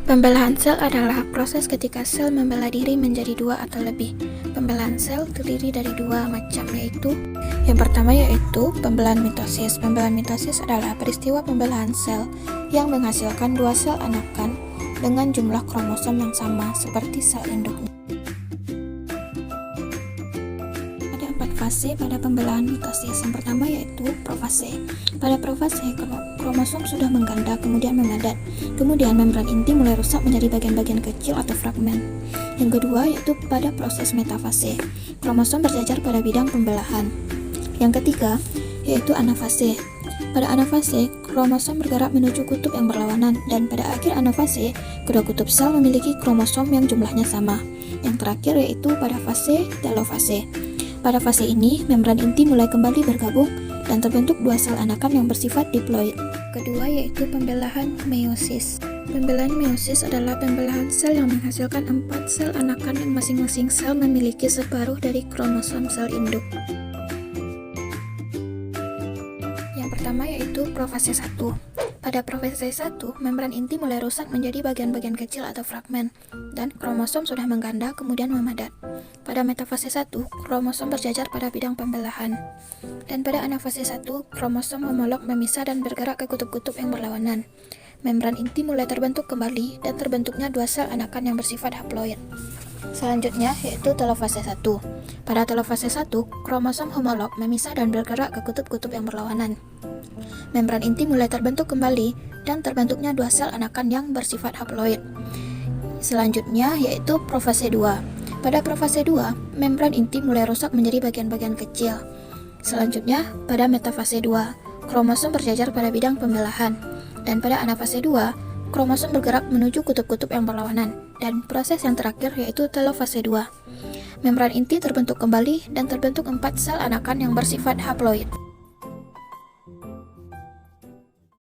Pembelahan sel adalah proses ketika sel membelah diri menjadi dua atau lebih. Pembelahan sel terdiri dari dua macam, yaitu yang pertama yaitu pembelahan mitosis. Pembelahan mitosis adalah peristiwa pembelahan sel yang menghasilkan dua sel anakan dengan jumlah kromosom yang sama seperti sel induknya. Ada 4 fase pada pembelahan mitosis. Yang pertama yaitu profase. Pada profase, kromosom sudah mengganda kemudian memadat. Kemudian membran inti mulai rusak menjadi bagian-bagian kecil atau fragmen. Yang kedua yaitu pada proses metafase. Kromosom berjajar pada bidang pembelahan. Yang ketiga yaitu anafase. Pada anafase, kromosom bergerak menuju kutub yang berlawanan, dan pada akhir anafase, kedua kutub sel memiliki kromosom yang jumlahnya sama. Yang terakhir yaitu pada fase telofase. Pada fase ini, membran inti mulai kembali bergabung dan terbentuk dua sel anakan yang bersifat diploid. Kedua yaitu pembelahan meiosis. Pembelahan meiosis adalah pembelahan sel yang menghasilkan 4 sel anakan yang masing-masing sel memiliki separuh dari kromosom sel induk. Yang pertama yaitu profase 1. Pada profase 1, membran inti mulai rusak menjadi bagian-bagian kecil atau fragmen, dan kromosom sudah mengganda kemudian memadat. Pada metafase 1, kromosom berjajar pada bidang pembelahan. Dan pada anafase 1, kromosom homolog memisah dan bergerak ke kutub-kutub yang berlawanan. Membran inti mulai terbentuk kembali dan terbentuknya dua sel anakan yang bersifat haploid. Selanjutnya yaitu telofase 1. Pada telofase 1, kromosom homolog memisah dan bergerak ke kutub-kutub yang berlawanan. Membran inti mulai terbentuk kembali dan terbentuknya dua sel anakan yang bersifat haploid. Selanjutnya yaitu profase 2. Pada profase 2, membran inti mulai rusak menjadi bagian-bagian kecil. Selanjutnya, pada metafase 2, kromosom berjajar pada bidang pembelahan. Dan pada anafase 2, kromosom bergerak menuju kutub-kutub yang berlawanan. Dan proses yang terakhir yaitu telofase 2. Membran inti terbentuk kembali dan terbentuk 4 sel anakan yang bersifat haploid.